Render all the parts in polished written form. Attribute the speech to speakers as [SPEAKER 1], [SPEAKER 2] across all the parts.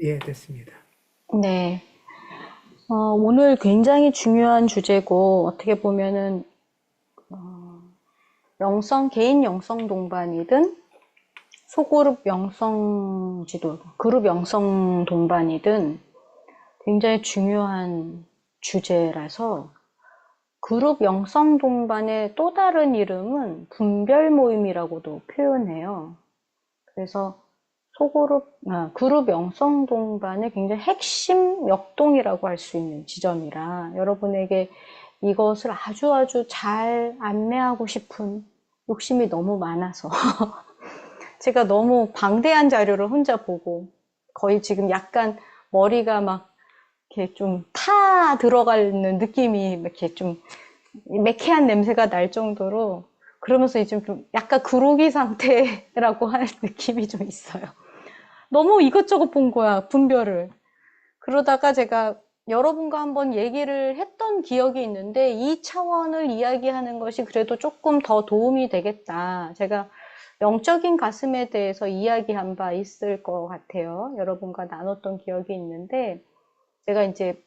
[SPEAKER 1] 예, 됐습니다.
[SPEAKER 2] 네. 오늘 굉장히 중요한 주제고, 어떻게 보면은, 개인 영성 동반이든, 소그룹 영성 지도, 그룹 영성 동반이든 굉장히 중요한 주제라서, 그룹 영성 동반의 또 다른 이름은 분별 모임이라고도 표현해요. 그래서 그룹 영성 동반의 굉장히 핵심 역동이라고 할 수 있는 지점이라 여러분에게 이것을 아주 아주 잘 안내하고 싶은 욕심이 너무 많아서 제가 너무 방대한 자료를 혼자 보고 거의 지금 약간 머리가 막 이렇게 좀 타 들어가는 느낌이 이렇게 좀 매캐한 냄새가 날 정도로 그러면서 이제 좀 약간 그로기 상태라고 할 느낌이 좀 있어요. 너무 이것저것 본 거야, 분별을. 그러다가 제가 여러분과 한번 얘기를 했던 기억이 있는데 이 차원을 이야기하는 것이 그래도 조금 더 도움이 되겠다. 제가 영적인 가슴에 대해서 이야기한 바 있을 것 같아요. 여러분과 나눴던 기억이 있는데 제가 이제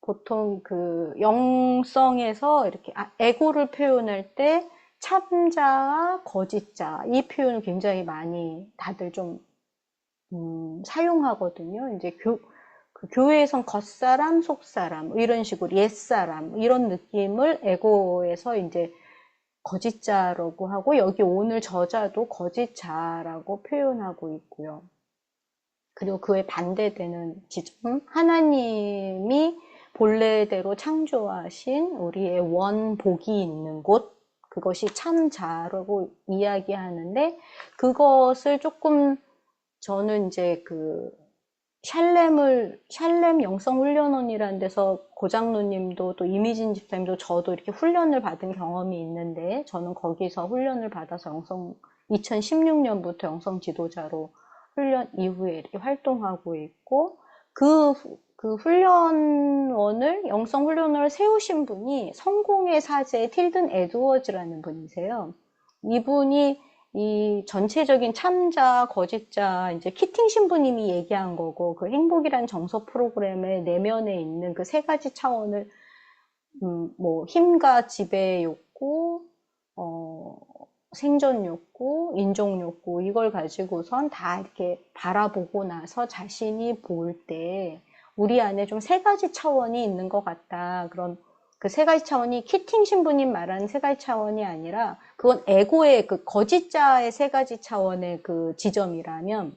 [SPEAKER 2] 보통 그 영성에서 이렇게 에고를 표현할 때 참자와 거짓자 이 표현을 굉장히 많이 다들 좀 사용하거든요. 이제 그 교회에선 겉사람, 속사람, 뭐 이런 식으로 옛사람, 이런 느낌을 에고에서 이제 거짓자라고 하고, 여기 오늘 저자도 거짓자라고 표현하고 있고요. 그리고 그에 반대되는 지점, 하나님이 본래대로 창조하신 우리의 원복이 있는 곳, 그것이 참자라고 이야기하는데, 그것을 조금 저는 이제 그 샬렘 영성훈련원이라는 데서 고장로님도 또 이미진 집사님도 저도 이렇게 훈련을 받은 경험이 있는데 저는 거기서 훈련을 받아서 2016년부터 영성 지도자로 훈련 이후에 이렇게 활동하고 있고 그, 그 훈련원을 영성 훈련원을 세우신 분이 성공의 사제 틸든 에드워즈라는 분이세요. 이분이 이 전체적인 참자, 거짓자, 이제 키팅 신부님이 얘기한 거고, 그 행복이란 정서 프로그램의 내면에 있는 그 세 가지 차원을, 뭐, 힘과 지배 욕구, 생존 욕구, 인종 욕구, 이걸 가지고선 다 이렇게 바라보고 나서 자신이 볼 때, 우리 안에 좀 세 가지 차원이 있는 것 같다. 그런 그 세 가지 차원이 키팅 신부님 말하는 세 가지 차원이 아니라 그건 에고의 그 거짓자의 세 가지 차원의 그 지점이라면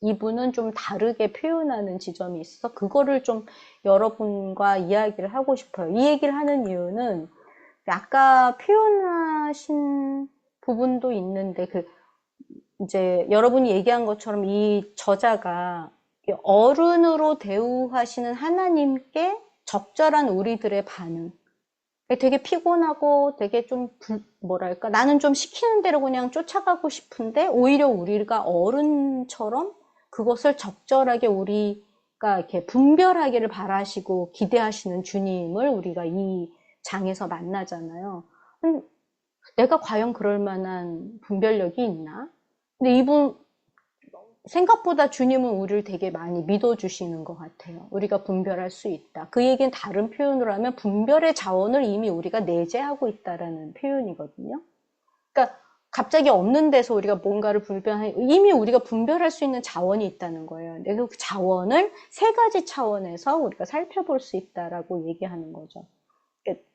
[SPEAKER 2] 이분은 좀 다르게 표현하는 지점이 있어서 그거를 좀 여러분과 이야기를 하고 싶어요. 이 얘기를 하는 이유는 아까 표현하신 부분도 있는데 그 이제 여러분이 얘기한 것처럼 이 저자가 어른으로 대우하시는 하나님께 적절한 우리들의 반응. 되게 피곤하고 되게 좀 뭐랄까 나는 좀 시키는 대로 그냥 쫓아가고 싶은데 오히려 우리가 어른처럼 그것을 적절하게 우리가 이렇게 분별하기를 바라시고 기대하시는 주님을 우리가 이 장에서 만나잖아요. 내가 과연 그럴 만한 분별력이 있나? 근데 이분 생각보다 주님은 우리를 되게 많이 믿어주시는 것 같아요. 우리가 분별할 수 있다. 그 얘기는 다른 표현으로 하면 분별의 자원을 이미 우리가 내재하고 있다라는 표현이거든요. 그러니까 갑자기 없는 데서 우리가 뭔가를 이미 우리가 분별할 수 있는 자원이 있다는 거예요. 그래서 그 자원을 세 가지 차원에서 우리가 살펴볼 수 있다라고 얘기하는 거죠. 그러니까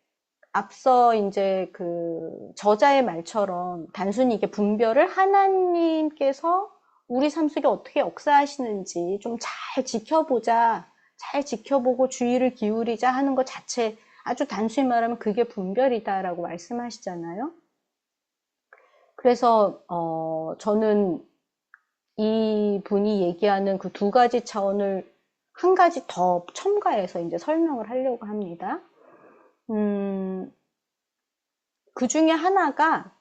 [SPEAKER 2] 앞서 이제 그 저자의 말처럼 단순히 이게 분별을 하나님께서 우리 삶 속에 어떻게 역사하시는지 좀 잘 지켜보자, 잘 지켜보고 주의를 기울이자 하는 것 자체 아주 단순히 말하면 그게 분별이다라고 말씀하시잖아요. 그래서 저는 이 분이 얘기하는 그 두 가지 차원을 한 가지 더 첨가해서 이제 설명을 하려고 합니다. 그 중에 하나가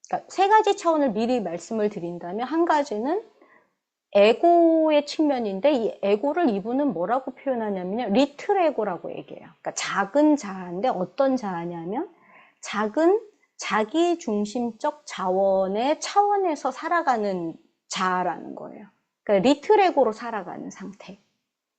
[SPEAKER 2] 그러니까 세 가지 차원을 미리 말씀을 드린다면 한 가지는 에고의 측면인데 이 에고를 이분은 뭐라고 표현하냐면요. 리틀 에고라고 얘기해요. 그러니까 작은 자아인데 어떤 자아냐면 작은 자기 중심적 자원의 차원에서 살아가는 자아라는 거예요. 그러니까 리트레고로 살아가는 상태.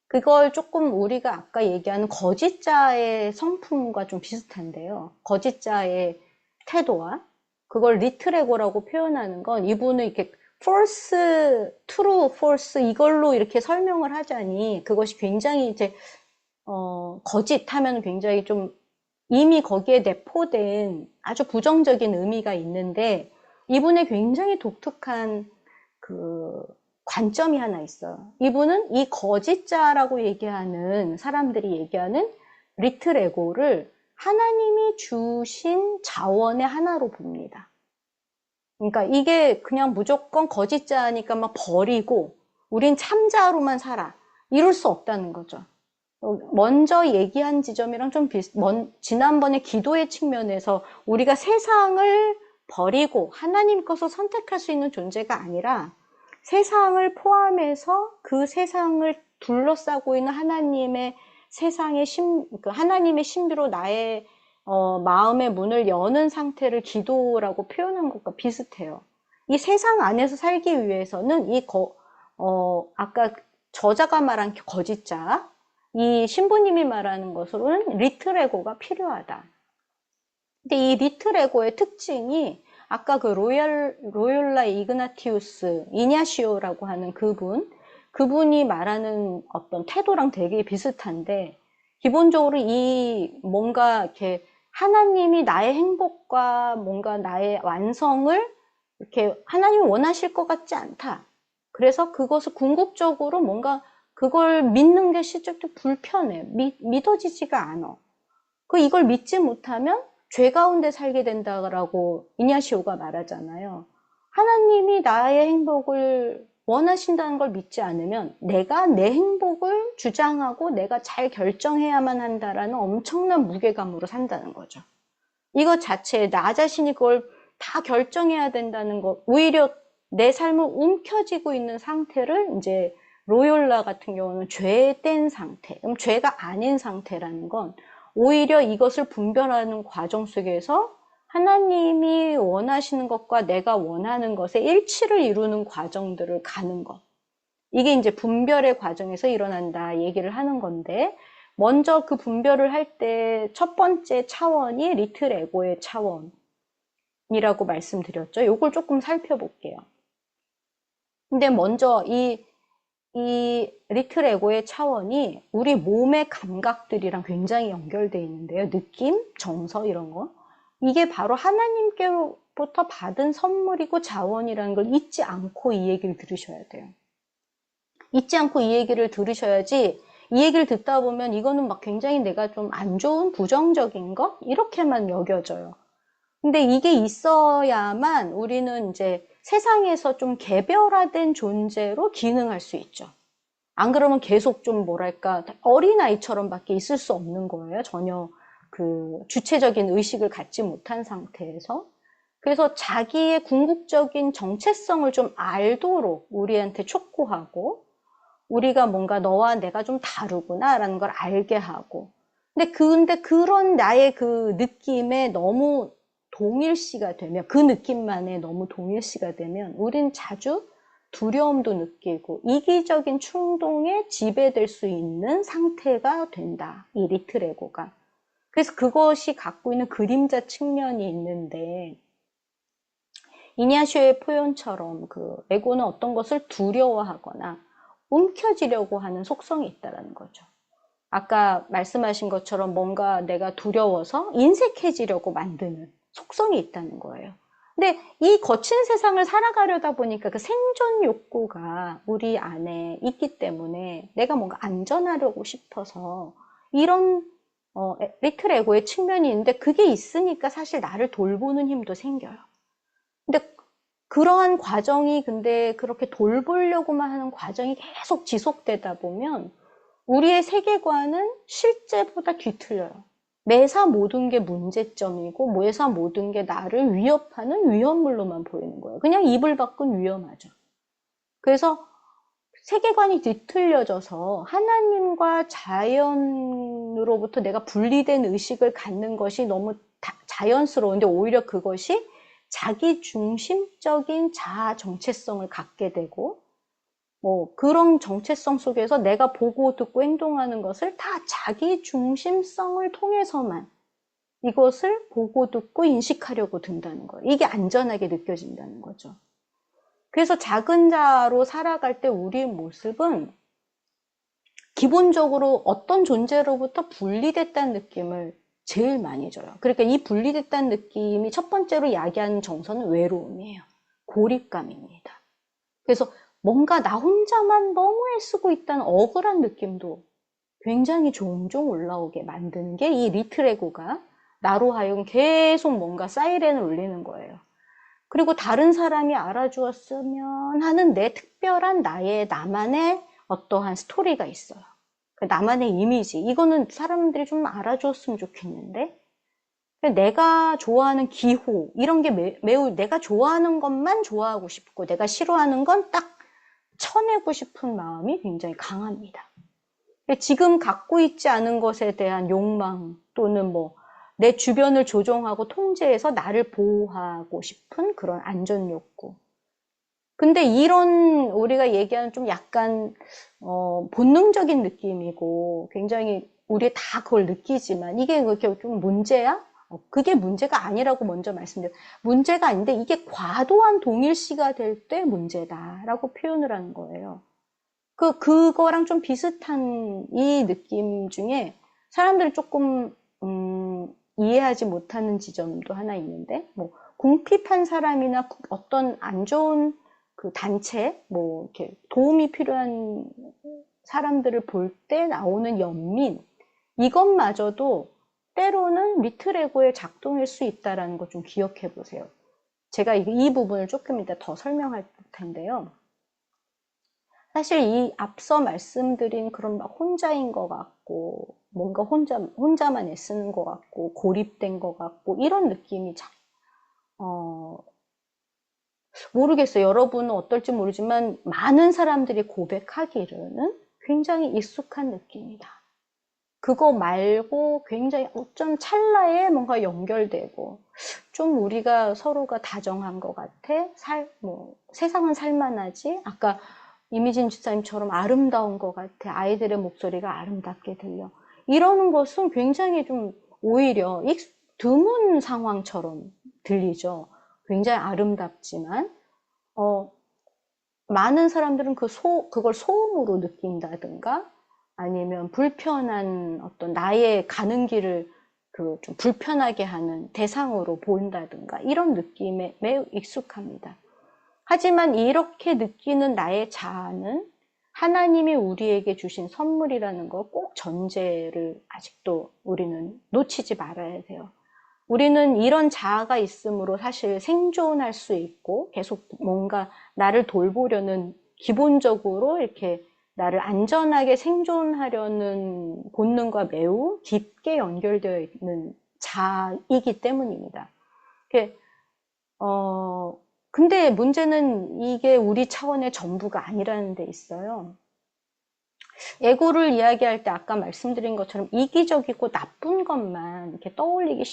[SPEAKER 2] 그걸 조금 우리가 아까 얘기하는 거짓자의 성품과 좀 비슷한데요. 거짓자의 태도와 그걸 리트레고라고 표현하는 건 이분은 이렇게 false, true, false 이걸로 이렇게 설명을 하자니 그것이 굉장히 이제 거짓하면 굉장히 좀 이미 거기에 내포된 아주 부정적인 의미가 있는데 이분의 굉장히 독특한 그 관점이 하나 있어요. 이분은 이 거짓자라고 얘기하는 사람들이 얘기하는 리틀 에고를 하나님이 주신 자원의 하나로 봅니다. 그러니까 이게 그냥 무조건 거짓자니까 막 버리고 우린 참자로만 살아. 이럴 수 없다는 거죠. 먼저 얘기한 지점이랑 좀 지난번에 기도의 측면에서 우리가 세상을 버리고 하나님 것을 선택할 수 있는 존재가 아니라 세상을 포함해서 그 세상을 둘러싸고 있는 하나님의 하나님의 신비로 나의 마음의 문을 여는 상태를 기도라고 표현한 것과 비슷해요. 이 세상 안에서 살기 위해서는 아까 저자가 말한 거짓자, 이 신부님이 말하는 것으로는 리트레고가 필요하다. 근데 이 리트레고의 특징이 아까 그 로욜라 이그나티우스 이냐시오라고 하는 그분이 말하는 어떤 태도랑 되게 비슷한데 기본적으로 이 뭔가 이렇게 하나님이 나의 행복과 뭔가 나의 완성을 이렇게 하나님이 원하실 것 같지 않다. 그래서 그것을 궁극적으로 뭔가 그걸 믿는 게 실제로 불편해. 믿어지지가 않아. 이걸 믿지 못하면 죄 가운데 살게 된다라고 이냐시오가 말하잖아요. 하나님이 나의 행복을 원하신다는 걸 믿지 않으면 내가 내 행복을 주장하고 내가 잘 결정해야만 한다라는 엄청난 무게감으로 산다는 거죠. 이것 자체에 나 자신이 그걸 다 결정해야 된다는 것, 오히려 내 삶을 움켜쥐고 있는 상태를 이제 로욜라 같은 경우는 죄된 상태, 그럼 죄가 아닌 상태라는 건 오히려 이것을 분별하는 과정 속에서 하나님이 원하시는 것과 내가 원하는 것의 일치를 이루는 과정들을 가는 것. 이게 이제 분별의 과정에서 일어난다 얘기를 하는 건데, 먼저 그 분별을 할 때 첫 번째 차원이 리틀 에고의 차원이라고 말씀드렸죠. 이걸 조금 살펴볼게요. 근데 먼저 이 리틀 에고의 차원이 우리 몸의 감각들이랑 굉장히 연결되어 있는데요. 느낌, 정서 이런 거. 이게 바로 하나님께로부터 받은 선물이고 자원이라는 걸 잊지 않고 이 얘기를 들으셔야 돼요. 잊지 않고 이 얘기를 들으셔야지 이 얘기를 듣다 보면 이거는 막 굉장히 내가 좀 안 좋은 부정적인 것? 이렇게만 여겨져요. 근데 이게 있어야만 우리는 이제 세상에서 좀 개별화된 존재로 기능할 수 있죠. 안 그러면 계속 좀 뭐랄까 어린아이처럼 밖에 있을 수 없는 거예요. 전혀 그 주체적인 의식을 갖지 못한 상태에서. 그래서 자기의 궁극적인 정체성을 좀 알도록 우리한테 촉구하고 우리가 뭔가 너와 내가 좀 다르구나라는 걸 알게 하고 근데 그런 나의 그 느낌에 너무 동일시가 되면 그 느낌만에 너무 동일시가 되면 우린 자주 두려움도 느끼고 이기적인 충동에 지배될 수 있는 상태가 된다. 이 리틀 에고가. 그래서 그것이 갖고 있는 그림자 측면이 있는데 이냐쇼의 표현처럼 그 에고는 어떤 것을 두려워하거나 움켜쥐려고 하는 속성이 있다는 거죠. 아까 말씀하신 것처럼 뭔가 내가 두려워서 인색해지려고 만드는 속성이 있다는 거예요. 근데 이 거친 세상을 살아가려다 보니까 그 생존 욕구가 우리 안에 있기 때문에 내가 뭔가 안전하려고 싶어서 이런 리틀 에고의 측면이 있는데 그게 있으니까 사실 나를 돌보는 힘도 생겨요. 근데 그러한 과정이 근데 그렇게 돌보려고만 하는 과정이 계속 지속되다 보면 우리의 세계관은 실제보다 뒤틀려요. 매사 모든 게 문제점이고 매사 모든 게 나를 위협하는 위험물로만 보이는 거예요. 그냥 이불 밖은 위험하죠. 그래서 세계관이 뒤틀려져서 하나님과 자연으로부터 내가 분리된 의식을 갖는 것이 너무 자연스러운데 오히려 그것이 자기 중심적인 자아 정체성을 갖게 되고 뭐 그런 정체성 속에서 내가 보고 듣고 행동하는 것을 다 자기 중심성을 통해서만 이것을 보고 듣고 인식하려고 든다는 거예요. 이게 안전하게 느껴진다는 거죠. 그래서 작은 자로 살아갈 때 우리의 모습은 기본적으로 어떤 존재로부터 분리됐다는 느낌을 제일 많이 줘요. 그러니까 이 분리됐다는 느낌이 첫 번째로 야기하는 정서는 외로움이에요. 고립감입니다. 그래서 뭔가 나 혼자만 너무 애쓰고 있다는 억울한 느낌도 굉장히 종종 올라오게 만드는 게 이 리틀 에고가 나로 하여금 계속 뭔가 사이렌을 울리는 거예요. 그리고 다른 사람이 알아주었으면 하는 내 특별한 나만의 어떠한 스토리가 있어요. 나만의 이미지. 이거는 사람들이 좀 알아주었으면 좋겠는데, 내가 좋아하는 기호, 이런 게 매우 내가 좋아하는 것만 좋아하고 싶고, 내가 싫어하는 건 딱 쳐내고 싶은 마음이 굉장히 강합니다. 지금 갖고 있지 않은 것에 대한 욕망 또는 뭐 내 주변을 조종하고 통제해서 나를 보호하고 싶은 그런 안전 욕구. 근데 이런 우리가 얘기하는 좀 약간 본능적인 느낌이고 굉장히 우리 다 그걸 느끼지만 이게 그렇게 좀 문제야? 그게 문제가 아니라고 먼저 말씀드려요. 문제가 아닌데 이게 과도한 동일시가 될 때 문제다라고 표현을 하는 거예요. 그거랑 좀 비슷한 이 느낌 중에 사람들이 조금 이해하지 못하는 지점도 하나 있는데, 뭐 궁핍한 사람이나 어떤 안 좋은 그 단체, 뭐 이렇게 도움이 필요한 사람들을 볼 때 나오는 연민, 이것마저도 때로는 리틀 에고의 작동일 수 있다는 거 좀 기억해 보세요. 제가 이 부분을 조금 이따 더 설명할 텐데요. 사실 이 앞서 말씀드린 그런 막 혼자인 것 같고, 뭔가 혼자만 애쓰는 것 같고, 고립된 것 같고, 이런 느낌이 참, 모르겠어요. 여러분은 어떨지 모르지만, 많은 사람들이 고백하기로는 굉장히 익숙한 느낌이다. 그거 말고 굉장히 어쩜 찰나에 뭔가 연결되고, 좀 우리가 서로가 다정한 것 같아. 세상은 살만하지? 아까 이미진 집사님처럼 아름다운 것 같아. 아이들의 목소리가 아름답게 들려. 이러는 것은 굉장히 좀 오히려 드문 상황처럼 들리죠. 굉장히 아름답지만, 많은 사람들은 그걸 소음으로 느낀다든가, 아니면 불편한 어떤 나의 가는 길을 좀 불편하게 하는 대상으로 보인다든가, 이런 느낌에 매우 익숙합니다. 하지만 이렇게 느끼는 나의 자아는 하나님이 우리에게 주신 선물이라는 거 꼭 전제를 아직도 우리는 놓치지 말아야 돼요. 우리는 이런 자아가 있으므로 사실 생존할 수 있고 계속 뭔가 나를 돌보려는 기본적으로 이렇게 나를 안전하게 생존하려는 본능과 매우 깊게 연결되어 있는 자이기 때문입니다. 근데 문제는 이게 우리 차원의 전부가 아니라는 데 있어요. 에고를 이야기할 때 아까 말씀드린 것처럼 이기적이고 나쁜 것만 이렇게 떠올리기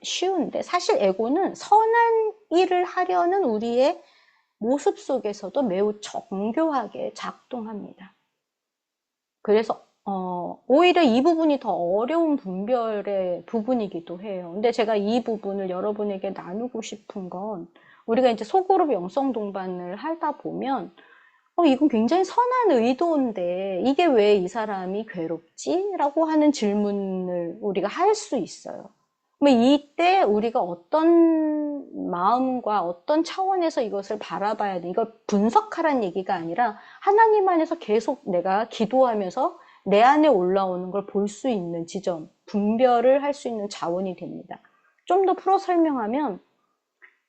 [SPEAKER 2] 쉬운데 사실 에고는 선한 일을 하려는 우리의 모습 속에서도 매우 정교하게 작동합니다. 그래서 오히려 이 부분이 더 어려운 분별의 부분이기도 해요. 근데 제가 이 부분을 여러분에게 나누고 싶은 건 우리가 이제 소그룹 영성 동반을 하다 보면 이건 굉장히 선한 의도인데 이게 왜 이 사람이 괴롭지? 라고 하는 질문을 우리가 할 수 있어요. 이때 우리가 어떤 마음과 어떤 차원에서 이것을 바라봐야 돼. 이걸 분석하라는 얘기가 아니라 하나님 안에서 계속 내가 기도하면서 내 안에 올라오는 걸 볼 수 있는 지점, 분별을 할 수 있는 자원이 됩니다. 좀 더 풀어 설명하면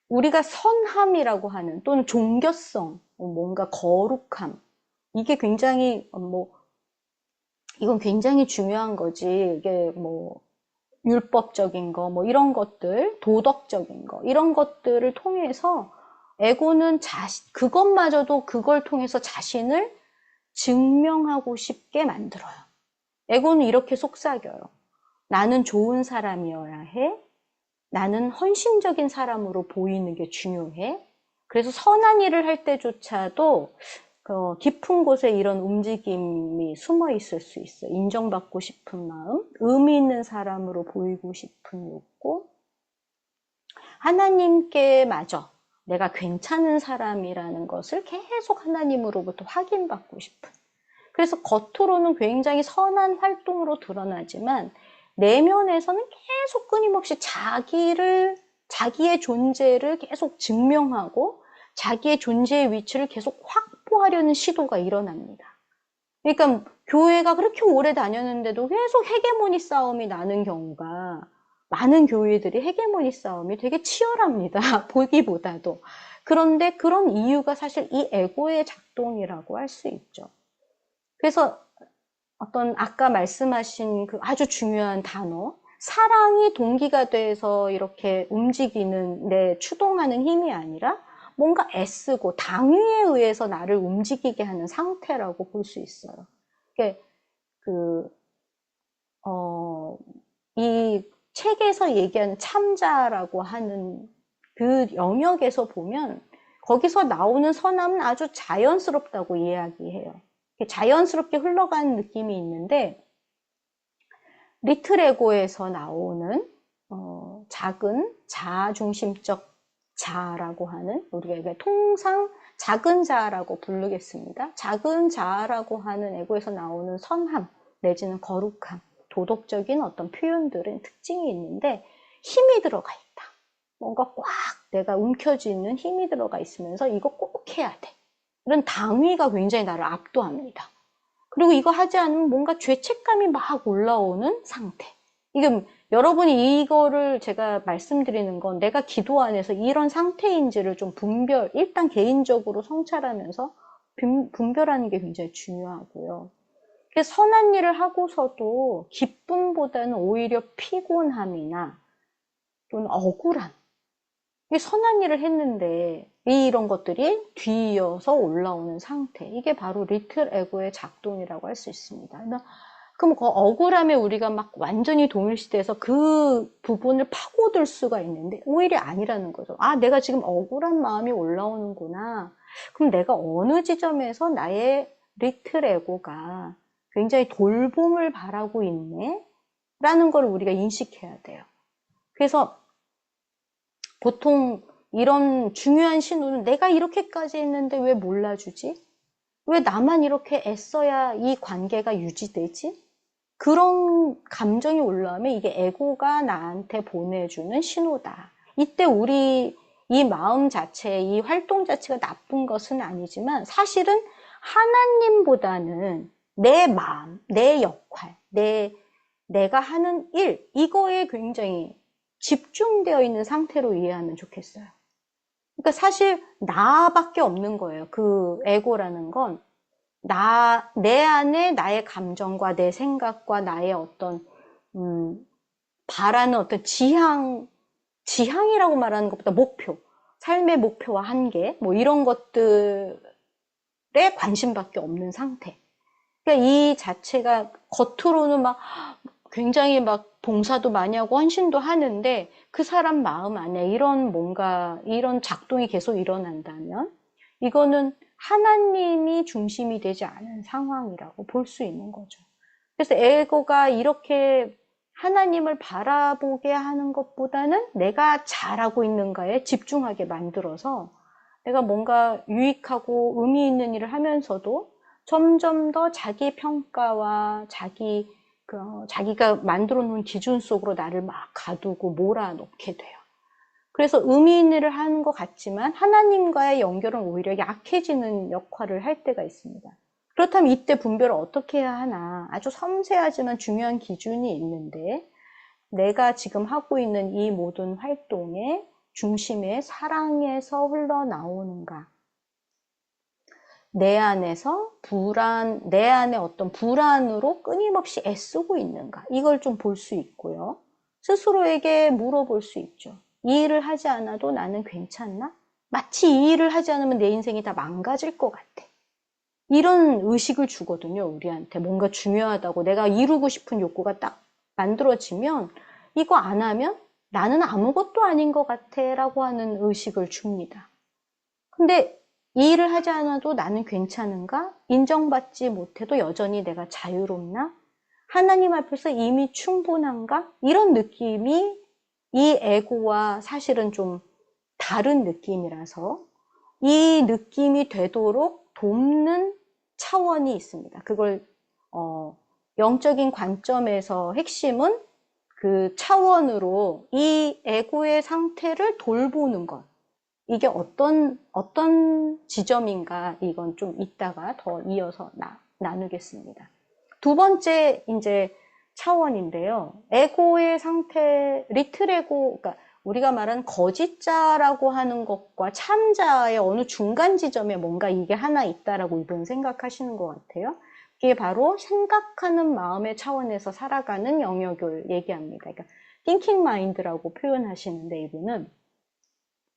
[SPEAKER 2] 우리가 선함이라고 하는 또는 종교성, 뭔가 거룩함, 이게 굉장히 이건 굉장히 중요한 거지. 이게 율법적인 거, 이런 것들, 도덕적인 거, 이런 것들을 통해서 에고는 그것마저도 그걸 통해서 자신을 증명하고 싶게 만들어요. 에고는 이렇게 속삭여요. 나는 좋은 사람이어야 해. 나는 헌신적인 사람으로 보이는 게 중요해. 그래서 선한 일을 할 때조차도 깊은 곳에 이런 움직임이 숨어 있을 수 있어요. 인정받고 싶은 마음, 의미 있는 사람으로 보이고 싶은 욕구, 하나님께 마저 내가 괜찮은 사람이라는 것을 계속 하나님으로부터 확인받고 싶은. 그래서 겉으로는 굉장히 선한 활동으로 드러나지만 내면에서는 계속 끊임없이 자기의 존재를 계속 증명하고 자기의 존재의 위치를 계속 확보하려는 시도가 일어납니다. 그러니까 교회가 그렇게 오래 다녔는데도 계속 헤게모니 싸움이 나는 경우가 많은 교회들이 헤게모니 싸움이 되게 치열합니다. 보기보다도. 그런데 그런 이유가 사실 이 에고의 작동이라고 할 수 있죠. 그래서 어떤 아까 말씀하신 그 아주 중요한 단어, 사랑이 동기가 돼서 이렇게 움직이는, 추동하는 힘이 아니라 뭔가 애쓰고 당위에 의해서 나를 움직이게 하는 상태라고 볼 수 있어요. 그러니까 이 책에서 얘기하는 참자라고 하는 그 영역에서 보면 거기서 나오는 선함은 아주 자연스럽다고 이야기해요. 자연스럽게 흘러가는 느낌이 있는데 리틀 에고에서 나오는 작은 자아중심적 자아라고 하는, 우리가 통상 작은 자아라고 부르겠습니다. 작은 자아라고 하는 에고에서 나오는 선함 내지는 거룩함, 도덕적인 어떤 표현들은 특징이 있는데 힘이 들어가 있다. 뭔가 꽉 내가 움켜쥐는 힘이 들어가 있으면서 이거 꼭 해야 돼. 이런 당위가 굉장히 나를 압도합니다. 그리고 이거 하지 않으면 뭔가 죄책감이 막 올라오는 상태. 이게 여러분이 이거를 제가 말씀드리는 건 내가 기도 안에서 이런 상태인지를 좀 일단 개인적으로 성찰하면서 분별하는 게 굉장히 중요하고요. 선한 일을 하고서도 기쁨보다는 오히려 피곤함이나 또는 억울함. 선한 일을 했는데 이런 것들이 뒤이어서 올라오는 상태. 이게 바로 리틀 에고의 작동이라고 할 수 있습니다. 그럼 그 억울함에 우리가 막 완전히 동일시돼서 그 부분을 파고들 수가 있는데 오히려 아니라는 거죠. 아, 내가 지금 억울한 마음이 올라오는구나. 그럼 내가 어느 지점에서 나의 리틀 에고가 굉장히 돌봄을 바라고 있네? 라는 걸 우리가 인식해야 돼요. 그래서 보통 이런 중요한 신호는 내가 이렇게까지 했는데 왜 몰라주지? 왜 나만 이렇게 애써야 이 관계가 유지되지? 그런 감정이 올라오면 이게 에고가 나한테 보내주는 신호다. 이때 우리 이 마음 자체, 이 활동 자체가 나쁜 것은 아니지만 사실은 하나님보다는 내 마음, 내 역할, 내가 하는 일, 이거에 굉장히 집중되어 있는 상태로 이해하면 좋겠어요. 그러니까 사실 나밖에 없는 거예요. 그 에고라는 건 내 안에 나의 감정과 내 생각과 나의 어떤 바라는 어떤 지향이라고 말하는 것보다 목표, 삶의 목표와 한계, 뭐 이런 것들에 관심밖에 없는 상태. 그러니까 이 자체가 겉으로는 막 굉장히 막 봉사도 많이 하고 헌신도 하는데 그 사람 마음 안에 이런 작동이 계속 일어난다면 이거는 하나님이 중심이 되지 않은 상황이라고 볼 수 있는 거죠. 그래서 에고가 이렇게 하나님을 바라보게 하는 것보다는 내가 잘하고 있는가에 집중하게 만들어서 내가 뭔가 유익하고 의미 있는 일을 하면서도 점점 더 자기 평가와 자기가 만들어 놓은 기준 속으로 나를 막 가두고 몰아넣게 돼요. 그래서 의미 있는 일을 하는 것 같지만 하나님과의 연결은 오히려 약해지는 역할을 할 때가 있습니다. 그렇다면 이때 분별을 어떻게 해야 하나? 아주 섬세하지만 중요한 기준이 있는데 내가 지금 하고 있는 이 모든 활동의 중심에 사랑에서 흘러나오는가? 내 안에 어떤 불안으로 끊임없이 애쓰고 있는가? 이걸 좀 볼 수 있고요. 스스로에게 물어볼 수 있죠. 이 일을 하지 않아도 나는 괜찮나? 마치 이 일을 하지 않으면 내 인생이 다 망가질 것 같아. 이런 의식을 주거든요, 우리한테. 뭔가 중요하다고 내가 이루고 싶은 욕구가 딱 만들어지면 이거 안 하면 나는 아무것도 아닌 것 같아 라고 하는 의식을 줍니다. 근데 이 일을 하지 않아도 나는 괜찮은가? 인정받지 못해도 여전히 내가 자유롭나? 하나님 앞에서 이미 충분한가? 이런 느낌이 이 에고와 사실은 좀 다른 느낌이라서 이 느낌이 되도록 돕는 차원이 있습니다. 그걸 영적인 관점에서 핵심은 그 차원으로 이 에고의 상태를 돌보는 것. 이게 어떤 지점인가, 이건 좀 이따가 더 이어서 나누겠습니다. 두 번째, 이제 차원인데요. 에고의 상태, 리틀 에고, 그러니까 우리가 말하는 거짓자라고 하는 것과 참자의 어느 중간 지점에 뭔가 이게 하나 있다라고 이분 생각하시는 것 같아요. 이게 바로 생각하는 마음의 차원에서 살아가는 영역을 얘기합니다. 그러니까 thinking mind라고 표현하시는데 이분은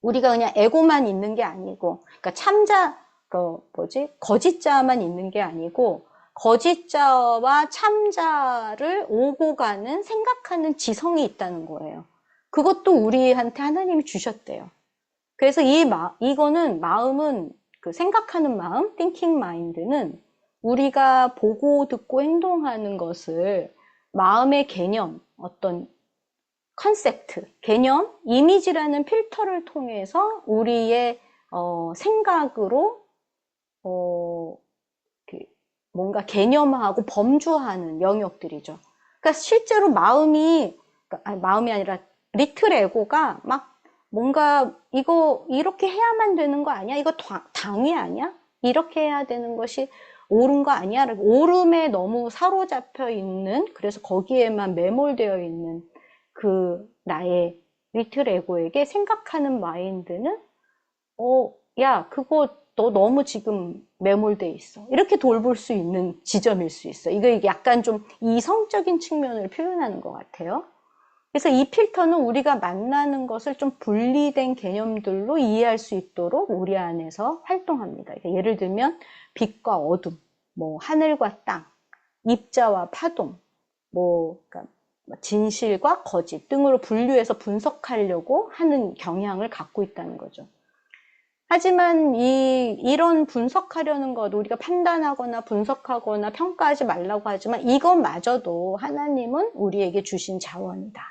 [SPEAKER 2] 우리가 그냥 에고만 있는 게 아니고, 그러니까 참자, 거짓자만 있는 게 아니고, 거짓자와 참자를 오고 가는 생각하는 지성이 있다는 거예요. 그것도 우리한테 하나님이 주셨대요. 그래서 이거는 마음은, 그 생각하는 마음, thinking mind는 우리가 보고 듣고 행동하는 것을 마음의 개념, 어떤 컨셉트, 개념, 이미지라는 필터를 통해서 우리의 생각으로 뭔가 개념화하고 범주하는 영역들이죠. 그러니까 실제로 마음이 아니라 리틀 에고가 막 뭔가 이거 이렇게 해야만 되는 거 아니야? 이거 당위 아니야? 이렇게 해야 되는 것이 옳은 거 아니야? 옳음에 너무 사로잡혀 있는, 그래서 거기에만 매몰되어 있는 그 나의 리틀 에고에게 생각하는 마인드는 야, 그거 너 너무 지금 매몰돼 있어. 이렇게 돌볼 수 있는 지점일 수 있어. 이게 약간 좀 이성적인 측면을 표현하는 것 같아요. 그래서 이 필터는 우리가 만나는 것을 좀 분리된 개념들로 이해할 수 있도록 우리 안에서 활동합니다. 그러니까 예를 들면 빛과 어둠, 뭐 하늘과 땅, 입자와 파동, 그러니까 진실과 거짓 등으로 분류해서 분석하려고 하는 경향을 갖고 있다는 거죠. 하지만 이런 분석하려는 것, 우리가 판단하거나 분석하거나 평가하지 말라고 하지만 이것마저도 하나님은 우리에게 주신 자원이다.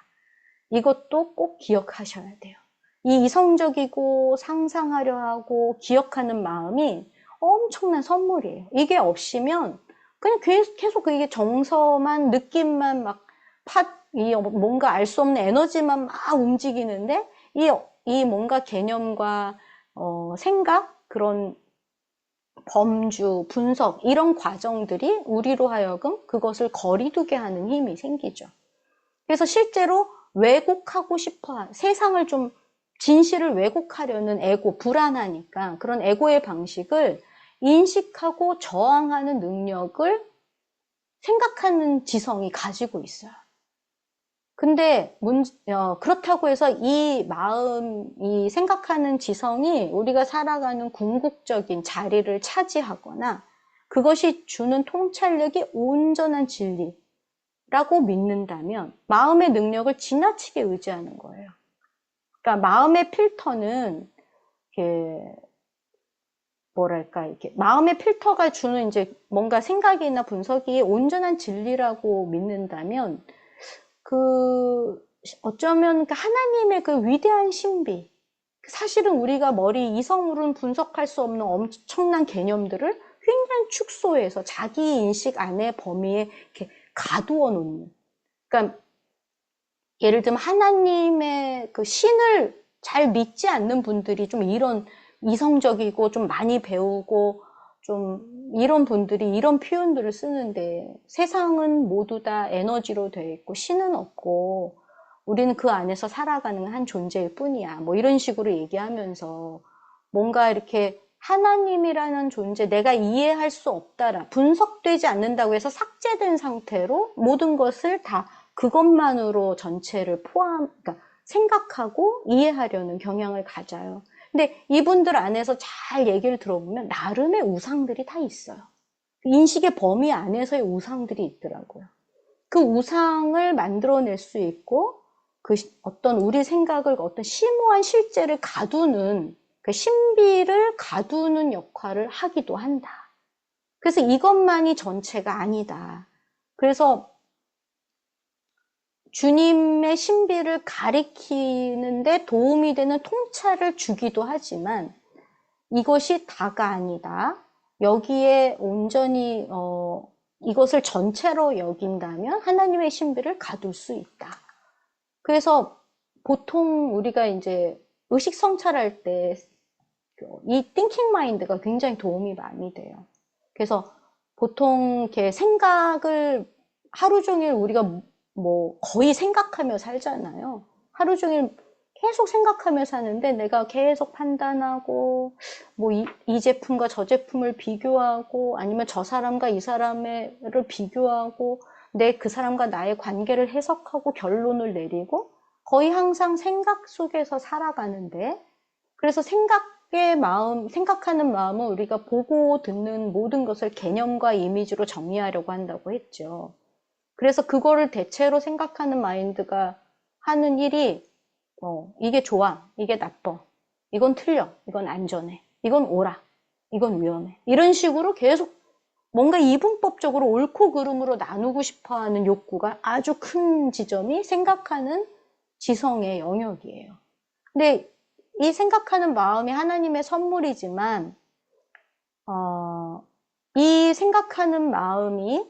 [SPEAKER 2] 이것도 꼭 기억하셔야 돼요. 이 이성적이고 상상하려 하고 기억하는 마음이 엄청난 선물이에요. 이게 없이면 그냥 계속 이게 정서만, 느낌만 뭔가 알 수 없는 에너지만 막 움직이는데 이 뭔가 개념과 생각, 그런 범주, 분석, 이런 과정들이 우리로 하여금 그것을 거리두게 하는 힘이 생기죠. 그래서 실제로 왜곡하고 세상을 좀 진실을 왜곡하려는 에고, 불안하니까 그런 에고의 방식을 인식하고 저항하는 능력을 생각하는 지성이 가지고 있어요. 근데 그렇다고 해서 이 생각하는 지성이 우리가 살아가는 궁극적인 자리를 차지하거나 그것이 주는 통찰력이 온전한 진리라고 믿는다면 마음의 능력을 지나치게 의지하는 거예요. 그러니까 마음의 필터는 이렇게 마음의 필터가 주는 이제 뭔가 생각이나 분석이 온전한 진리라고 믿는다면 어쩌면 하나님의 그 위대한 신비, 사실은 우리가 이성으로는 분석할 수 없는 엄청난 개념들을 굉장히 축소해서 자기 인식 안의 범위에 이렇게 가두어 놓는. 그러니까 예를 들면 하나님의 그 신을 잘 믿지 않는 분들이 좀 이런 이성적이고 좀 많이 배우고 좀 이런 분들이 이런 표현들을 쓰는데, 세상은 모두 다 에너지로 되어 있고 신은 없고 우리는 그 안에서 살아가는 한 존재일 뿐이야, 뭐 이런 식으로 얘기하면서 뭔가 이렇게 하나님이라는 존재, 내가 이해할 수 없다라, 분석되지 않는다고 해서 삭제된 상태로 모든 것을 다 그것만으로 전체를 그러니까 생각하고 이해하려는 경향을 가져요. 근데 이분들 안에서 잘 얘기를 들어보면 나름의 우상들이 다 있어요. 인식의 범위 안에서의 우상들이 있더라고요. 그 우상을 만들어낼 수 있고 어떤 우리 생각을 어떤 심오한 실제를 가두는 그 신비를 가두는 역할을 하기도 한다. 그래서 이것만이 전체가 아니다. 그래서 주님의 신비를 가리키는데 도움이 되는 통찰을 주기도 하지만 이것이 다가 아니다. 여기에 온전히 이것을 전체로 여긴다면 하나님의 신비를 가둘 수 있다. 그래서 보통 우리가 이제 의식 성찰할 때 이 띵킹 마인드가 굉장히 도움이 많이 돼요. 그래서 보통 이렇게 생각을 하루 종일 우리가 뭐 거의 생각하며 살잖아요. 하루 종일 계속 생각하며 사는데 내가 계속 판단하고 뭐 이 제품과 저 제품을 비교하고 아니면 저 사람과 이 사람을 비교하고 내 그 사람과 나의 관계를 해석하고 결론을 내리고 거의 항상 생각 속에서 살아가는데 그래서 생각하는 마음은 우리가 보고 듣는 모든 것을 개념과 이미지로 정리하려고 한다고 했죠. 그래서 그거를 대체로 생각하는 마인드가 하는 일이 이게 좋아, 이게 나빠, 이건 틀려, 이건 안전해, 이건 옳아, 이건 위험해. 이런 식으로 계속 뭔가 이분법적으로 옳고 그름으로 나누고 싶어하는 욕구가 아주 큰 지점이 생각하는 지성의 영역이에요. 근데 이 생각하는 마음이 하나님의 선물이지만 이 생각하는 마음이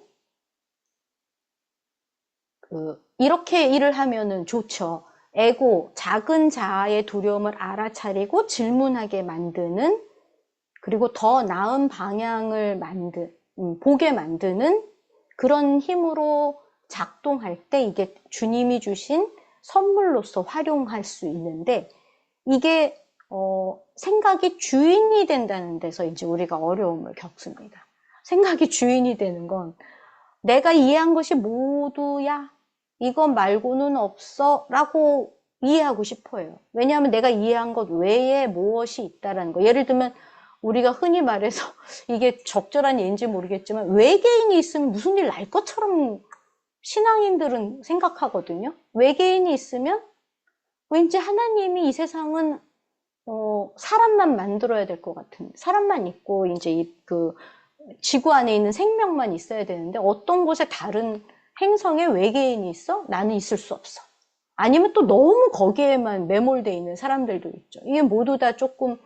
[SPEAKER 2] 이렇게 일을 하면은 좋죠. 에고, 작은 자아의 두려움을 알아차리고 질문하게 만드는 그리고 더 나은 방향을 보게 만드는 그런 힘으로 작동할 때 이게 주님이 주신 선물로서 활용할 수 있는데 이게 생각이 주인이 된다는 데서 이제 우리가 어려움을 겪습니다. 생각이 주인이 되는 건 내가 이해한 것이 모두야. 이것 말고는 없어. 라고 이해하고 싶어요. 왜냐하면 내가 이해한 것 외에 무엇이 있다라는 거. 예를 들면 우리가 흔히 말해서 이게 적절한 예인지 모르겠지만 외계인이 있으면 무슨 일 날 것처럼 신앙인들은 생각하거든요. 외계인이 있으면 왠지 하나님이 이 세상은 사람만 만들어야 될 것 같은 사람만 있고 이제 그 지구 안에 있는 생명만 있어야 되는데 어떤 곳에 다른 행성에 외계인이 있어? 나는 있을 수 없어. 아니면 또 너무 거기에만 매몰돼 있는 사람들도 있죠. 이게 모두 다 조금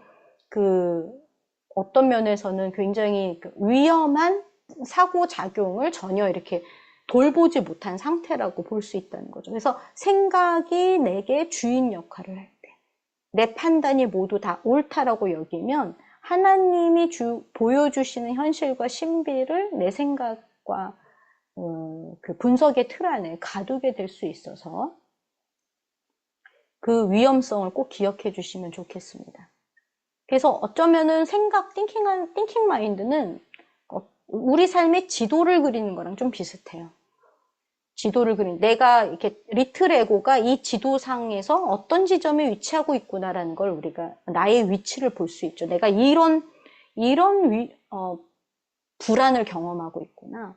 [SPEAKER 2] 어떤 면에서는 굉장히 위험한 사고작용을 전혀 이렇게 돌보지 못한 상태라고 볼 수 있다는 거죠. 그래서 생각이 내게 주인 역할을 할 때, 내 판단이 모두 다 옳다라고 여기면 하나님이 보여주시는 현실과 신비를 내 생각과 그 분석의 틀 안에 가두게 될 수 있어서 그 위험성을 꼭 기억해 주시면 좋겠습니다. 그래서 어쩌면은 띵킹 마인드는 우리 삶의 지도를 그리는 거랑 좀 비슷해요. 지도를 내가 이렇게 리틀 에고가 이 지도상에서 어떤 지점에 위치하고 있구나라는 걸 우리가 나의 위치를 볼 수 있죠. 내가 이런 불안을 경험하고 있구나.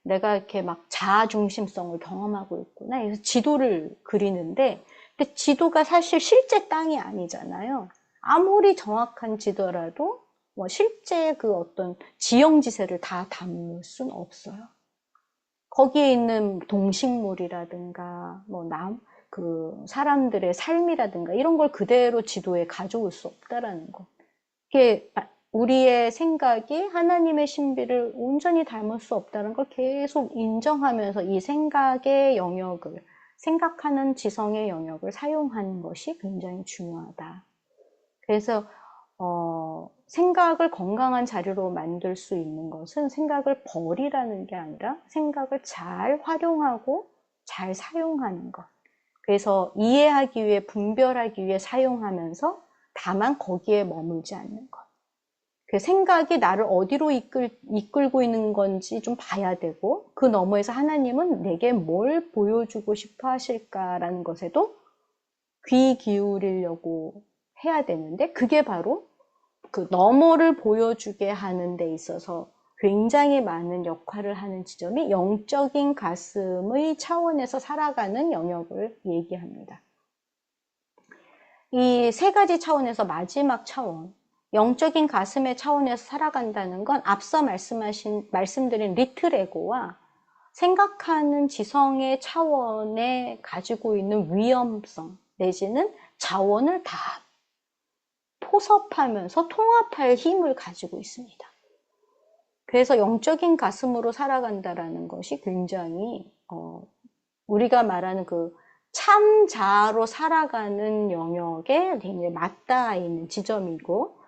[SPEAKER 2] 내가 이렇게 막 자아 중심성을 경험하고 있구나. 그래서 지도를 그리는데 근데 지도가 사실 실제 땅이 아니잖아요. 아무리 정확한 지도라도 실제 그 어떤 지형지세를 다 담을 수는 없어요. 거기에 있는 동식물이라든가 그 사람들의 삶이라든가 이런 걸 그대로 지도에 가져올 수 없다라는 거. 이게 우리의 생각이 하나님의 신비를 온전히 닮을 수 없다는 걸 계속 인정하면서 이 생각의 영역을 생각하는 지성의 영역을 사용하는 것이 굉장히 중요하다. 그래서 생각을 건강한 자료로 만들 수 있는 것은 생각을 버리라는 게 아니라 생각을 잘 활용하고 잘 사용하는 것. 그래서 이해하기 위해 분별하기 위해 사용하면서 다만 거기에 머물지 않는 것. 그 생각이 나를 어디로 이끌고 있는 건지 좀 봐야 되고 그 너머에서 하나님은 내게 뭘 보여주고 싶어 하실까라는 것에도 귀 기울이려고 해야 되는데 그게 바로 그 너머를 보여주게 하는 데 있어서 굉장히 많은 역할을 하는 지점이 영적인 가슴의 차원에서 살아가는 영역을 얘기합니다. 이 세 가지 차원에서 마지막 차원, 영적인 가슴의 차원에서 살아간다는 건 앞서 말씀드린 리틀 에고와 생각하는 지성의 차원에 가지고 있는 위험성 내지는 자원을 다 포섭하면서 통합할 힘을 가지고 있습니다. 그래서 영적인 가슴으로 살아간다라는 것이 굉장히 우리가 말하는 그 참자로 살아가는 영역에 굉장히 맞닿아 있는 지점이고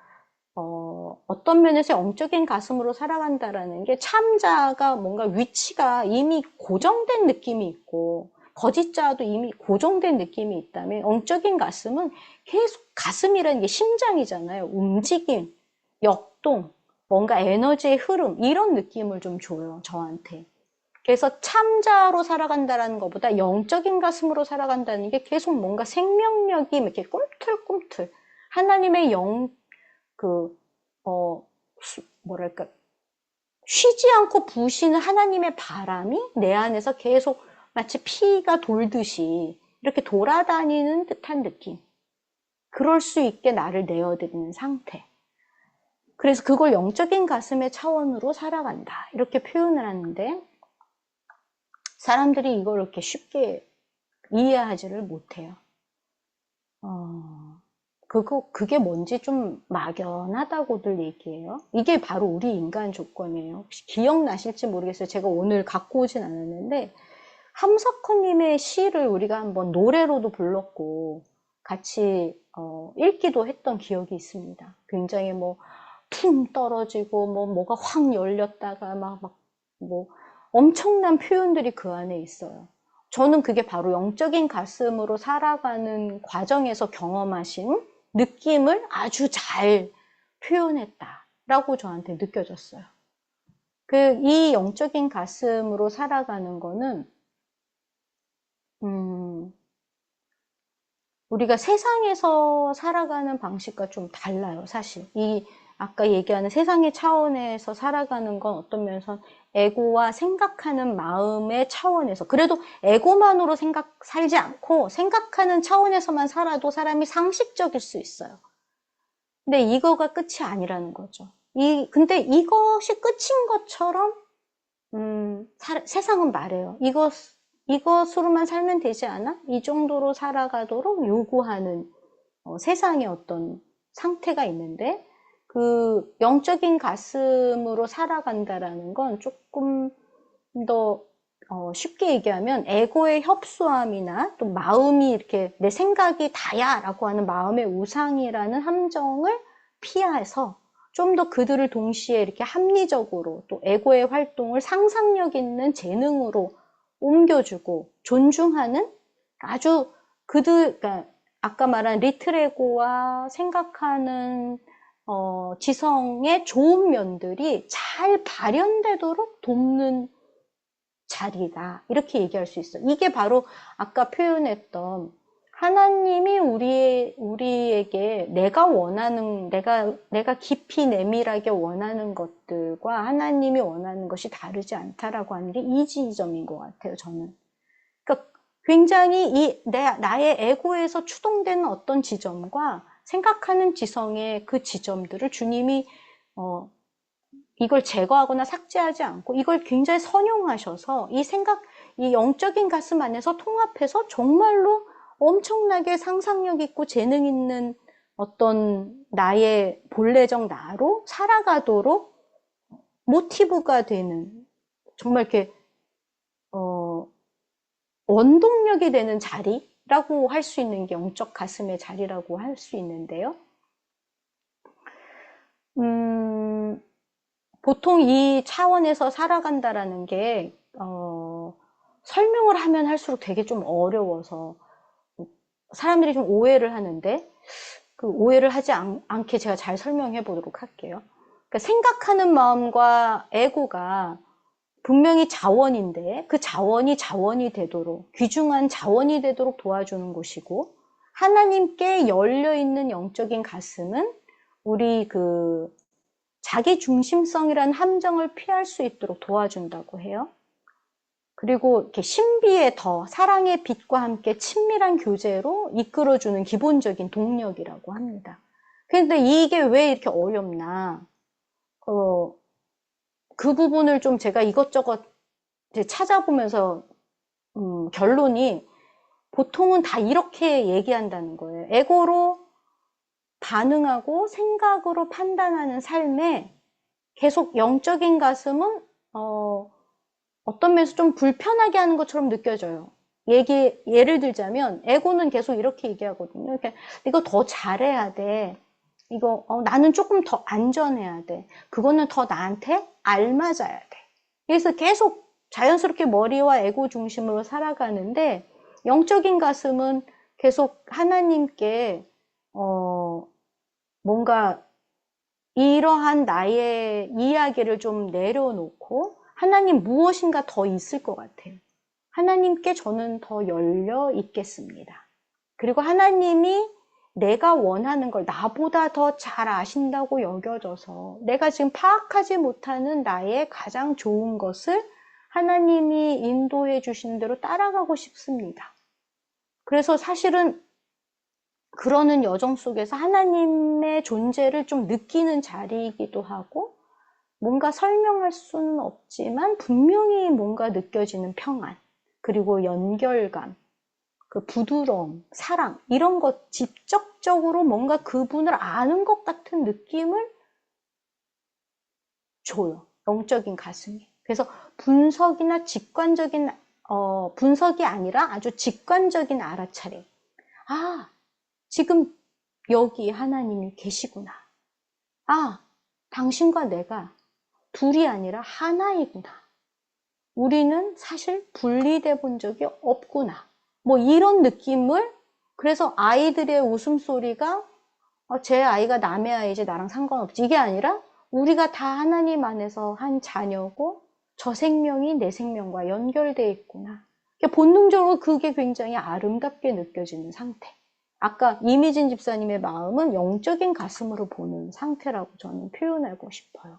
[SPEAKER 2] 어떤 면에서 영적인 가슴으로 살아간다라는 게 참자가 뭔가 위치가 이미 고정된 느낌이 있고 거짓자도 이미 고정된 느낌이 있다면 영적인 가슴은 계속 가슴이라는 게 심장이잖아요. 움직임, 역동, 뭔가 에너지의 흐름 이런 느낌을 좀 줘요. 저한테. 그래서 참자로 살아간다는 것보다 영적인 가슴으로 살아간다는 게 계속 뭔가 생명력이 이렇게 꿈틀꿈틀 하나님의 뭐랄까 쉬지 않고 부으시는 하나님의 바람이 내 안에서 계속 마치 피가 돌듯이 이렇게 돌아다니는 듯한 느낌. 그럴 수 있게 나를 내어드리는 상태. 그래서 그걸 영적인 가슴의 차원으로 살아간다. 이렇게 표현을 하는데 사람들이 이걸 이렇게 쉽게 이해하지를 못해요. 그게 뭔지 좀 막연하다고들 얘기해요. 이게 바로 우리 인간 조건이에요. 혹시 기억나실지 모르겠어요. 제가 오늘 갖고 오진 않았는데 함석헌님의 시를 우리가 한번 노래로도 불렀고 같이 읽기도 했던 기억이 있습니다. 굉장히 풍 떨어지고 뭐가 확 열렸다가 뭐 엄청난 표현들이 그 안에 있어요. 저는 그게 바로 영적인 가슴으로 살아가는 과정에서 경험하신 느낌을 아주 잘 표현했다라고 저한테 느껴졌어요. 이 영적인 가슴으로 살아가는 거는 우리가 세상에서 살아가는 방식과 좀 달라요, 사실. 아까 얘기하는 세상의 차원에서 살아가는 건 어떤 면에서 에고와 생각하는 마음의 차원에서, 그래도 에고만으로 살지 않고 생각하는 차원에서만 살아도 사람이 상식적일 수 있어요. 근데 이거가 끝이 아니라는 거죠. 근데 이것이 끝인 것처럼, 세상은 말해요. 이것으로만 살면 되지 않아? 이 정도로 살아가도록 요구하는 세상의 어떤 상태가 있는데 그 영적인 가슴으로 살아간다라는 건 조금 더 쉽게 얘기하면 에고의 협소함이나 또 마음이 이렇게 내 생각이 다야라고 하는 마음의 우상이라는 함정을 피해서 좀 더 그들을 동시에 이렇게 합리적으로 또 에고의 활동을 상상력 있는 재능으로 옮겨주고 존중하는 아주 그러니까 아까 말한 리틀 에고와 생각하는 지성의 좋은 면들이 잘 발현되도록 돕는 자리다. 이렇게 얘기할 수 있어요. 이게 바로 아까 표현했던 하나님이 우리에게 내가 깊이 내밀하게 원하는 것들과 하나님이 원하는 것이 다르지 않다라고 하는 게 이 지점인 것 같아요, 저는. 그러니까 굉장히 나의 에고에서 추동되는 어떤 지점과 생각하는 지성의 그 지점들을 주님이, 이걸 제거하거나 삭제하지 않고 이걸 굉장히 선용하셔서 이 영적인 가슴 안에서 통합해서 정말로 엄청나게 상상력 있고 재능 있는 어떤 나의 본래적 나로 살아가도록 모티브가 되는 정말 이렇게 원동력이 되는 자리라고 할 수 있는 게 영적 가슴의 자리라고 할 수 있는데요. 보통 이 차원에서 살아간다라는 게 설명을 하면 할수록 되게 좀 어려워서 사람들이 좀 오해를 하는데 그 오해를 하지 않게 제가 잘 설명해 보도록 할게요. 그러니까 생각하는 마음과 에고가 분명히 자원인데 그 자원이 되도록 귀중한 자원이 되도록 도와주는 곳이고 하나님께 열려있는 영적인 가슴은 우리 자기 중심성이라는 함정을 피할 수 있도록 도와준다고 해요. 그리고 이렇게 신비의 더, 사랑의 빛과 함께 친밀한 교제로 이끌어주는 기본적인 동력이라고 합니다. 근데 이게 왜 이렇게 어렵나? 그 부분을 좀 제가 이것저것 이제 찾아보면서 결론이 보통은 다 이렇게 얘기한다는 거예요. 에고로 반응하고 생각으로 판단하는 삶에 계속 영적인 가슴은 어떤 면에서 좀 불편하게 하는 것처럼 느껴져요. 예를 들자면 에고는 계속 이렇게 얘기하거든요. 이렇게, 이거 더 잘해야 돼. 이거 나는 조금 더 안전해야 돼. 그거는 더 나한테 알맞아야 돼. 그래서 계속 자연스럽게 머리와 에고 중심으로 살아가는데 영적인 가슴은 계속 하나님께 뭔가 이러한 나의 이야기를 좀 내려놓고 하나님 무엇인가 더 있을 것 같아요. 하나님께 저는 더 열려 있겠습니다. 그리고 하나님이 내가 원하는 걸 나보다 더 잘 아신다고 여겨져서 내가 지금 파악하지 못하는 나의 가장 좋은 것을 하나님이 인도해 주신 대로 따라가고 싶습니다. 그래서 사실은 그러는 여정 속에서 하나님의 존재를 좀 느끼는 자리이기도 하고 뭔가 설명할 수는 없지만 분명히 뭔가 느껴지는 평안, 그리고 연결감, 그 부드러움, 사랑 이런 것 직접적으로 뭔가 그분을 아는 것 같은 느낌을 줘요. 영적인 가슴이. 그래서 분석이나 직관적인 분석이 아니라 아주 직관적인 알아차림. 아, 지금 여기 하나님이 계시구나. 아, 당신과 내가 둘이 아니라 하나이구나. 우리는 사실 분리돼 본 적이 없구나. 뭐 이런 느낌을, 그래서 아이들의 웃음소리가 제 아이가 남의 아이지 나랑 상관없지. 이게 아니라 우리가 다 하나님 안에서 한 자녀고 저 생명이 내 생명과 연결돼 있구나. 본능적으로 그게 굉장히 아름답게 느껴지는 상태. 아까 이미진 집사님의 마음은 영적인 가슴으로 보는 상태라고 저는 표현하고 싶어요.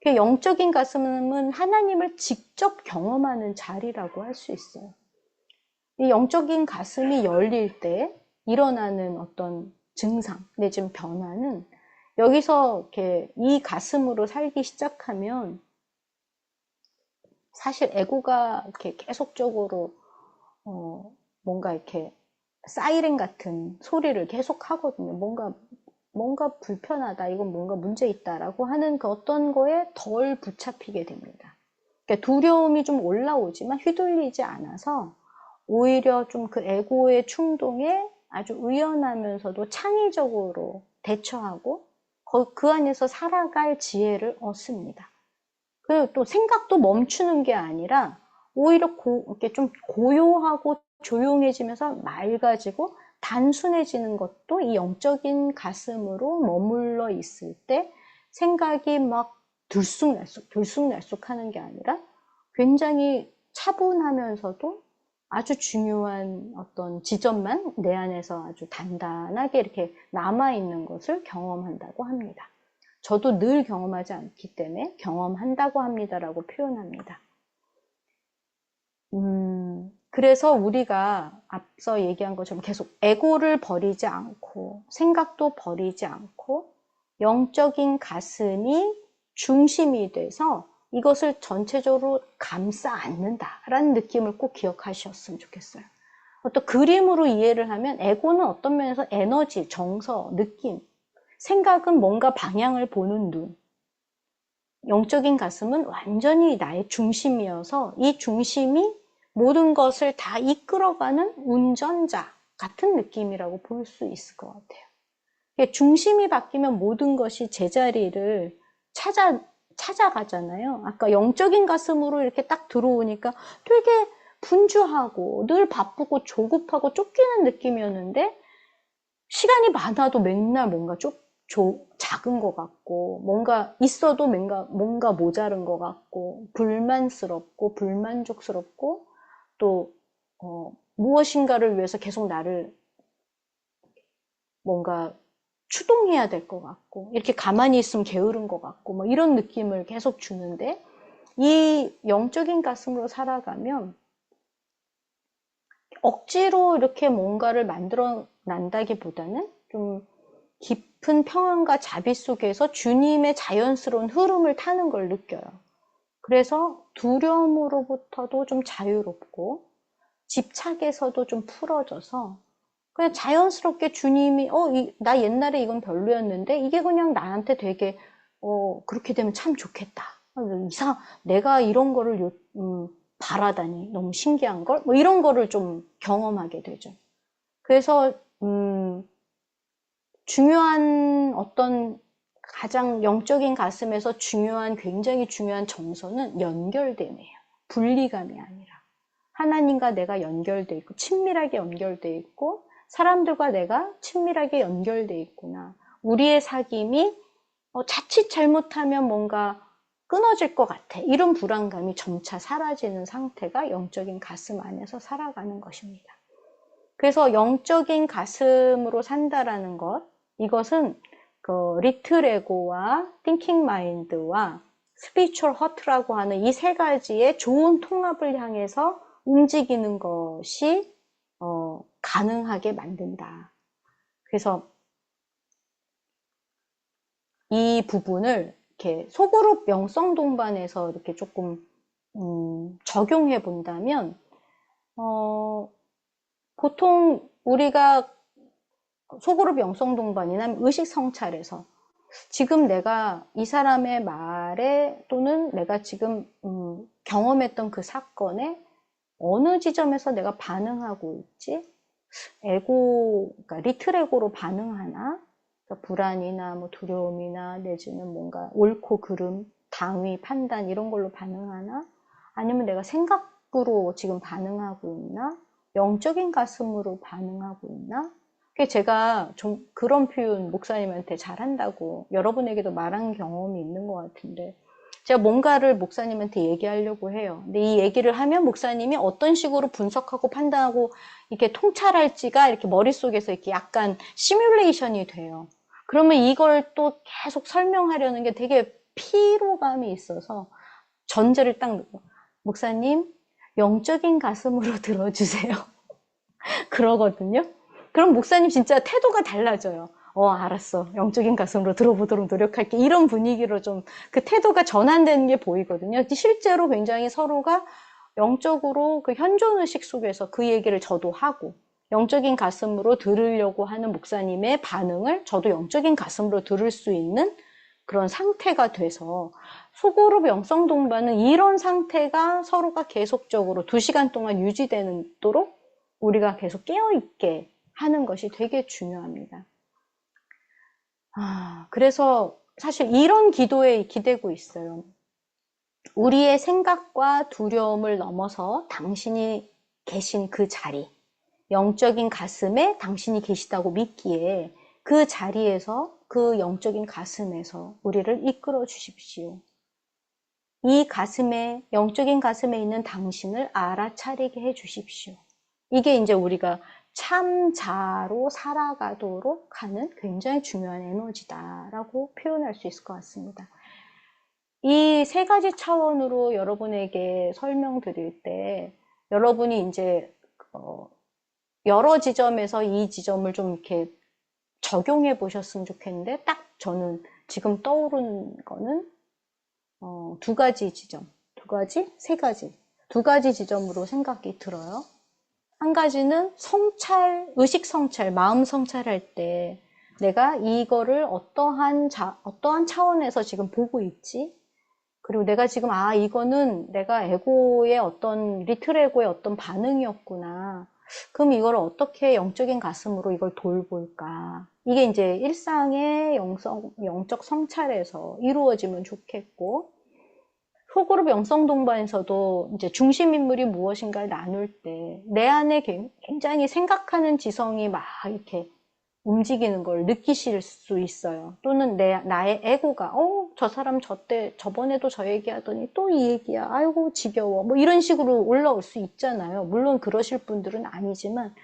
[SPEAKER 2] 영적인 가슴은 하나님을 직접 경험하는 자리라고 할 수 있어요. 이 영적인 가슴이 열릴 때 일어나는 어떤 증상 내지는 변화는 여기서 이렇게 이 가슴으로 살기 시작하면 사실 에고가 이렇게 계속적으로 뭔가 이렇게 사이렌 같은 소리를 계속 하거든요. 뭔가 불편하다, 이건 뭔가 문제 있다라고 하는 그 어떤 거에 덜 붙잡히게 됩니다. 그러니까 두려움이 좀 올라오지만 휘둘리지 않아서 오히려 좀 그 에고의 충동에 아주 의연하면서도 창의적으로 대처하고 그 안에서 살아갈 지혜를 얻습니다. 그리고 또 생각도 멈추는 게 아니라 오히려 이렇게 좀 고요하고 조용해지면서 맑아지고 단순해지는 것도 이 영적인 가슴으로 머물러 있을 때 생각이 막 들쑥날쑥 하는 게 아니라 굉장히 차분하면서도 아주 중요한 어떤 지점만 내 안에서 아주 단단하게 이렇게 남아있는 것을 경험한다고 합니다. 저도 늘 경험하지 않기 때문에 경험한다고 합니다라고 표현합니다. 그래서 우리가 앞서 얘기한 것처럼 계속 에고를 버리지 않고 생각도 버리지 않고 영적인 가슴이 중심이 돼서 이것을 전체적으로 감싸 안는다라는 느낌을 꼭 기억하셨으면 좋겠어요. 어떤 그림으로 이해를 하면 에고는 어떤 면에서 에너지, 정서, 느낌, 생각은 뭔가 방향을 보는 눈, 영적인 가슴은 완전히 나의 중심이어서 이 중심이 모든 것을 다 이끌어가는 운전자 같은 느낌이라고 볼 수 있을 것 같아요. 중심이 바뀌면 모든 것이 제자리를 찾아가잖아요. 아까 영적인 가슴으로 이렇게 딱 들어오니까 되게 분주하고 늘 바쁘고 조급하고 쫓기는 느낌이었는데 시간이 많아도 맨날 뭔가 작은 것 같고 뭔가 있어도 뭔가 모자른 것 같고 불만스럽고 불만족스럽고 또 무엇인가를 위해서 계속 나를 뭔가 추동해야 될 것 같고 이렇게 가만히 있으면 게으른 것 같고 뭐 이런 느낌을 계속 주는데 이 영적인 가슴으로 살아가면 억지로 이렇게 뭔가를 만들어 난다기보다는 좀 깊은 평안과 자비 속에서 주님의 자연스러운 흐름을 타는 걸 느껴요. 그래서 두려움으로부터도 좀 자유롭고 집착에서도 좀 풀어져서 그냥 자연스럽게 주님이 나 옛날에 이건 별로였는데 이게 그냥 나한테 되게 그렇게 되면 참 좋겠다. 내가 이런 거를 바라다니 너무 신기한 걸 뭐 이런 거를 좀 경험하게 되죠. 그래서 중요한 어떤 가장 영적인 가슴에서 굉장히 중요한 정서는 연결됨이에요. 분리감이 아니라. 하나님과 내가 연결돼 있고, 친밀하게 연결돼 있고, 사람들과 내가 친밀하게 연결돼 있구나. 우리의 사귐이 자칫 잘못하면 뭔가 끊어질 것 같아. 이런 불안감이 점차 사라지는 상태가 영적인 가슴 안에서 살아가는 것입니다. 그래서 영적인 가슴으로 산다라는 것, 이것은 그 리틀 에고와 띵킹 마인드와 스피리추얼 허트라고 하는 이 세 가지의 좋은 통합을 향해서 움직이는 것이 가능하게 만든다. 그래서 이 부분을 이렇게 소그룹 명성 동반에서 이렇게 조금 적용해 본다면 보통 우리가 소그룹 영성 동반이나 의식 성찰에서 지금 내가 이 사람의 말에 또는 내가 지금 경험했던 그 사건에 어느 지점에서 내가 반응하고 있지? 그러니까 리틀 에고로 반응하나? 그러니까 불안이나 뭐 두려움이나 내지는 뭔가 옳고 그름, 당위, 판단 이런 걸로 반응하나? 아니면 내가 생각으로 지금 반응하고 있나? 영적인 가슴으로 반응하고 있나? 제가 좀 그런 표현 목사님한테 잘한다고 여러분에게도 말한 경험이 있는 것 같은데 제가 뭔가를 목사님한테 얘기하려고 해요. 근데 이 얘기를 하면 목사님이 어떤 식으로 분석하고 판단하고 이렇게 통찰할지가 이렇게 머릿속에서 이렇게 약간 시뮬레이션이 돼요. 그러면 이걸 또 계속 설명하려는 게 되게 피로감이 있어서 전제를 딱 넣고 목사님 영적인 가슴으로 들어주세요. 그러거든요. 그럼 목사님 진짜 태도가 달라져요. 알았어. 영적인 가슴으로 들어보도록 노력할게. 이런 분위기로 좀 그 태도가 전환되는 게 보이거든요. 실제로 굉장히 서로가 영적으로 그 현존의식 속에서 그 얘기를 저도 하고 영적인 가슴으로 들으려고 하는 목사님의 반응을 저도 영적인 가슴으로 들을 수 있는 그런 상태가 돼서 소그룹 영성 동반은 이런 상태가 서로가 계속적으로 2시간 동안 유지되도록 우리가 계속 깨어있게 하는 것이 되게 중요합니다. 그래서 사실 이런 기도에 기대고 있어요. 우리의 생각과 두려움을 넘어서 당신이 계신 그 자리, 영적인 가슴에 당신이 계시다고 믿기에 그 자리에서 그 영적인 가슴에서 우리를 이끌어 주십시오. 이 가슴에, 영적인 가슴에 있는 당신을 알아차리게 해 주십시오. 이게 이제 우리가 참자로 살아가도록 하는 굉장히 중요한 에너지다라고 표현할 수 있을 것 같습니다. 이 세 가지 차원으로 여러분에게 설명드릴 때 여러분이 이제 여러 지점에서 이 지점을 좀 이렇게 적용해 보셨으면 좋겠는데 딱 저는 지금 떠오른 거는 2가지 지점, 2가지? 3가지. 2가지 지점으로 생각이 들어요. 한 가지는 성찰, 의식 성찰, 마음 성찰할 때 내가 이거를 어떠한 차원에서 지금 보고 있지? 그리고 내가 지금 이거는 내가 에고의 리틀 에고의 어떤 반응이었구나. 그럼 이걸 어떻게 영적인 가슴으로 이걸 돌볼까? 이게 이제 일상의 영적 성찰에서 이루어지면 좋겠고, 소그룹 영성 동반에서도 이제 중심 인물이 무엇인가를 나눌 때 내 안에 굉장히 생각하는 지성이 막 이렇게 움직이는 걸 느끼실 수 있어요. 또는 나의 에고가 저 사람 저번에도 저 얘기하더니 또 이 얘기야. 아이고 지겨워. 뭐 이런 식으로 올라올 수 있잖아요. 물론 그러실 분들은 아니지만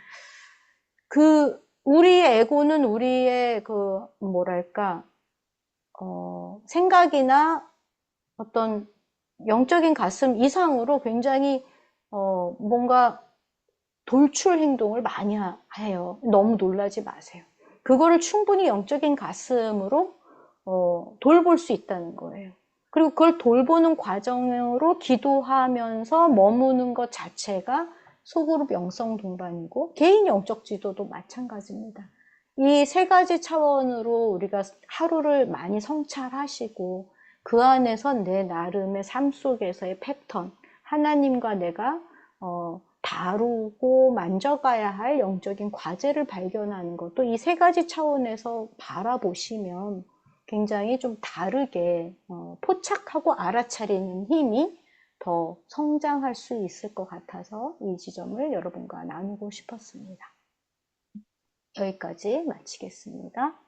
[SPEAKER 2] 우리의 에고는 우리의 뭐랄까 생각이나 어떤 영적인 가슴 이상으로 굉장히 뭔가 돌출 행동을 많이 해요. 너무 놀라지 마세요. 그거를 충분히 영적인 가슴으로 돌볼 수 있다는 거예요. 그리고 그걸 돌보는 과정으로 기도하면서 머무는 것 자체가 소그룹 영성 동반이고 개인 영적 지도도 마찬가지입니다. 이 세 가지 차원으로 우리가 하루를 많이 성찰하시고 그 안에서 내 나름의 삶 속에서의 패턴, 하나님과 내가 다루고 만져가야 할 영적인 과제를 발견하는 것도 이 세 가지 차원에서 바라보시면 굉장히 좀 다르게 포착하고 알아차리는 힘이 더 성장할 수 있을 것 같아서 이 지점을 여러분과 나누고 싶었습니다. 여기까지 마치겠습니다.